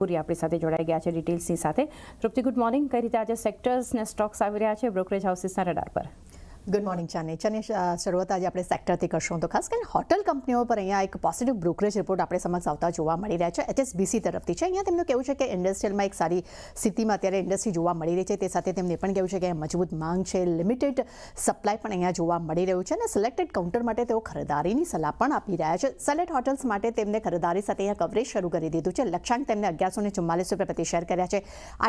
પૂરી આપણી સાથે જોડાઈ ગયા છે ડિટેલ્સની સાથે. તૃપ્તિ, ગુડ મોર્નિંગ. કઈ રીતે આજે સેક્ટર્સ ને સ્ટોક્સ આવી રહ્યા છે બ્રોકરેજ હાઉસીસના રડાર પર? ગુડ મોર્નિંગ ચાની. શરૂઆત આજે આપણે સેક્ટરથી કરશું. તો ખાસ કરીને હોટલ કંપનીઓ પર અહીંયા એક પોઝિટિવ બ્રોકરેજ રિપોર્ટ આપણે સમક્ષ આવતા જોવા મળી રહ્યા છે. HSBC તરફથી છે. અહીંયા તેમનું કહેવું છે કે ઇન્ડસ્ટ્રીયલમાં એક સારી સ્થિતિમાં અત્યારે ઇન્ડસ્ટ્રી જોવા મળી રહી છે. તે સાથે તેમને પણ કહેવું છે કે મજબૂત માંગ છે, લિમિટેડ સપ્લાય પણ અહીંયા જોવા મળી રહ્યું છે અને સિલેક્ટેડ કાઉન્ટર માટે તેઓ ખરીદારીની સલાહ પણ આપી રહ્યા છે. સેલેટ હોટલ્સ માટે તેમને ખરીદારી સાથે અહીંયા કવરેજ શરૂ કરી દીધું છે. લક્ષ્યાંક તેમને ₹1144 પ્રતિ શેર કર્યા છે.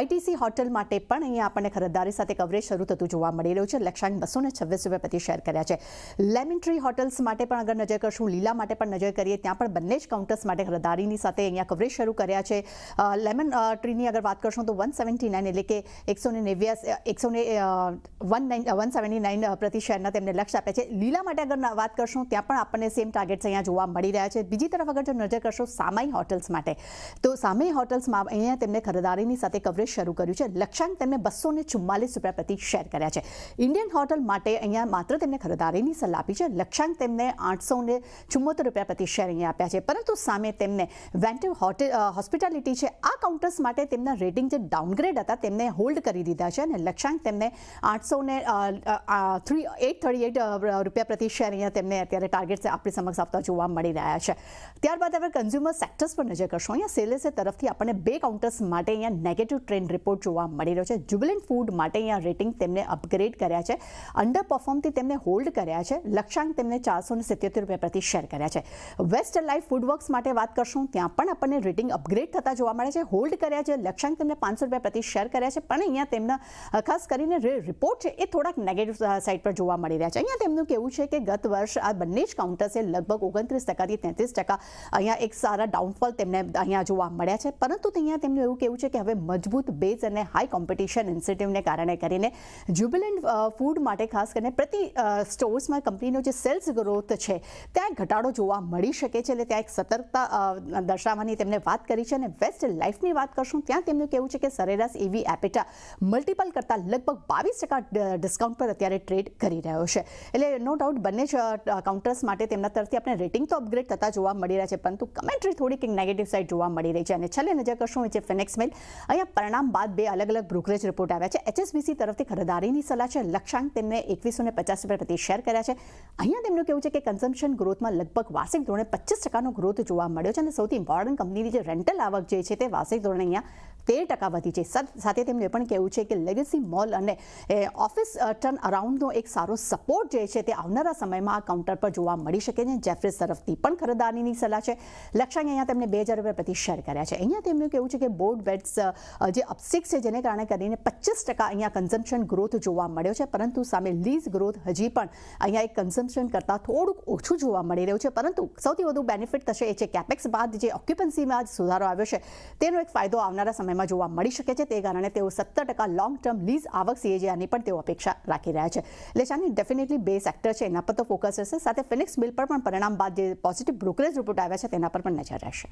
ITC હોટલ માટે પણ અહીંયા આપણને ખરીદારી સાથે કવરેજ શરૂ થતું જોવા મળી રહ્યું છે. લક્ષ્યાંક ₹226 પ્રતિ શેર કર્યા છે. લેમન ટ્રી હોટલ્સ માટે પણ અગર નજર કરશું, લીલા માટે પણ નજર કરીએ, ત્યાં પણ બંને જ કાઉન્ટર્સ માટે ખરીદારીની સાથે અહીંયા કવરેજ શરૂ કર્યા છે. લેમન ટ્રીની અગર વાત કરશું તો 179 એટલે કે 179 પ્રતિ શેરના તેમને લક્ષ્ય આપ્યા છે. લીલા માટે અગર વાત કરશું ત્યાં પણ આપણને સેમ ટાર્ગેટ્સ અહીંયા જોવા મળી રહ્યા છે. બીજી તરફ અગર જો નજર કરશો સામાઈ હોટલ્સ માટે, તો સામાઈ હોટલ્સમાં અહીંયા તેમને ખરીદારીની સાથે કવરેજ શરૂ કર્યું છે. લક્ષ્યાંક તેમને ₹244 પ્રતિ શેર કર્યા છે. ઇન્ડિયન હોટલ માટે અહીંયા માત્ર તેમને ખરીદારીની સલાહ આપી છે. લક્ષ્યાંક તેમને ₹874 પ્રતિ શેર અહીંયા આપ્યા છે. પરંતુ સામે તેમને વેન્ટિવ હોસ્પિટાલિટી છે, આ કાઉન્ટર્સ માટે તેમના રેટિંગ જે ડાઉનગ્રેડ હતા તેમને હોલ્ડ કરી દીધા છે અને લક્ષ્યાંક તેમને ₹838 પ્રતિ શેર અહીંયા તેમને અત્યારે ટાર્ગેટ આપણી સમક્ષ આપતા જોવા મળી રહ્યા છે. ત્યારબાદ હવે કન્ઝ્યુમર સેક્ટર્સ પર નજર કરશો. અહીંયા સેલેસે તરફથી આપણને બે કાઉન્ટર્સ માટે અહીંયા નેગેટિવ ટ્રેન્ડ રિપોર્ટ જોવા મળી રહ્યો છે. જ્યુબિલન્ટ ફૂડ માટે અહીંયા રેટિંગ તેમને અપગ્રેડ કર્યા છે. અંડર પરફોર્મથી તેમને હોલ્ડ કર્યા છે. લક્ષ્યાંક તેમને ₹477 પ્રતિ શેર કર્યા છે. વેસ્ટ લાઈફ ફૂડવર્ક્સ માટે વાત કરશું, ત્યાં પણ આપણને રેટિંગ અપગ્રેડ થતા જોવા મળે છે, હોલ્ડ કર્યા છે. લક્ષ્યાંક તેમને ₹500 પ્રતિ શેર કર્યા છે. પણ અહીંયા તેમના ખાસ કરીને રિપોર્ટ છે એ થોડાક નેગેટિવ સાઇડ પર જોવા મળી રહ્યા છે. અહીંયા તેમનું કહેવું છે કે ગત વર્ષ આ બંને જ કાઉન્ટર્સે લગભગ 29%થી 33% અહીંયા એક સારા ડાઉનફોલ તેમને અહીંયા જોવા મળ્યા છે. પરંતુ અહીંયા તેમનું એવું કહેવું છે કે હવે મજબૂત બેઝ અને હાઈ કોમ્પિટિશન ઇન્સેન્ટિવને કારણે કરીને જ્યુબિલન્ટ ફૂડ માટે ખાસ કરીને પ્રતિ સ્ટોર્સમાં કંપનીનો જે સેલ્સ ગ્રોથ છે ત્યાં ઘટાડો જોવા મળી શકે છે. એટલે ત્યાં એક સતર્કતા દર્શાવવાની તેમને વાત કરી છે. અને વેસ્ટ લાઈફની વાત કરશું, ત્યાં તેમનું કહેવું છે કે સરેરાશ EV એપિટા મલ્ટિપલ કરતાં લગભગ 22% ડિસ્કાઉન્ટ પર અત્યારે ટ્રેડ કરી રહ્યો છે. એટલે નો ડાઉટ બંને જ કાઉન્ટર્સ માટે તેમના તરફથી આપણે રેટિંગ તો અપગ્રેડ થતા જોવા મળી રહ્યા છે, પરંતુ કમેન્ટ્રી થોડીક નેગેટિવ સાઇડ જોવા મળી રહી છે. અને છેલ્લે નજર કરશું જે ફિનિક્સ મિલ, અહીંયા પરિણામ બાદ બે અલગ અલગ બ્રોકરેજ રિપોર્ટ આવ્યા છે. HSBC તરફથી ખરીદારીની સલાહ છે. લક્ષ્યાંક તેમને ₹2150 પ્રતિ શેર કર્યા છે. અહીંયા તેમનું કહેવું છે કે કન્ઝમ્પશન ગ્રોથમાં લગભગ વાર્ષિક ધોરણે 25% ગ્રોથ જોવા મળ્યો છે અને સૌથી ઇમ્પોર્ટન્ટ કંપનીની જે રેન્ટલ આવક જે છે તે વાર્ષિક ધોરણે અહીંયા 13% વધી છે. સાથે તેમનું એ પણ કહેવું છે કે લેગસી મોલ અને ઓફિસ ટર્ન અરાઉન્ડનો એક સારો સપોર્ટ જે છે તે આવનારા સમયમાં આ કાઉન્ટર પર જોવા મળી શકે છે. જેફરીઝ તરફથી પણ ખરીદારીની સલાહ છે. લક્ષ્યાંક અહીંયા તેમને ₹2000 પ્રતિ શેર કર્યા છે. અહીંયા તેમનું કહેવું છે કે બોર્ડ બેટ્સ જે અપસ્ટિક છે જેને કારણે કરીને 25% અહીંયા કન્ઝમ્પશન ગ્રોથ જોવા મળ્યો છે. પરંતુ સામે લીઝ ગ્રોથ હજી પણ અહીંયા એક કન્ઝમ્પશન કરતાં થોડુંક ઓછું જોવા મળી રહ્યું છે. પરંતુ સૌથી વધુ બેનિફિટ થશે એ છે કેપેક્સ બાદ જે ઓક્યુપન્સીમાં સુધારો આવ્યો છે તેનો એક ફાયદો આવનારા સમયમાં જોવા મળી શકે છે. તે કારણે તેઓ 17% લોંગ ટર્મ લીઝ આવક CAGRની પણ તેઓ અપેક્ષા રાખી રહ્યા છે. એટલે ચાની ડેફિનેટલી બે સેક્ટર છે એના પર તો ફોકસ રહેશે. સાથે ફિનિક્સ મિલ પર પણ પરિણામ બાદ જે પોઝિટિવ બ્રોકરેજ રિપોર્ટ આવ્યા છે તેના પર પણ નજર રહેશે.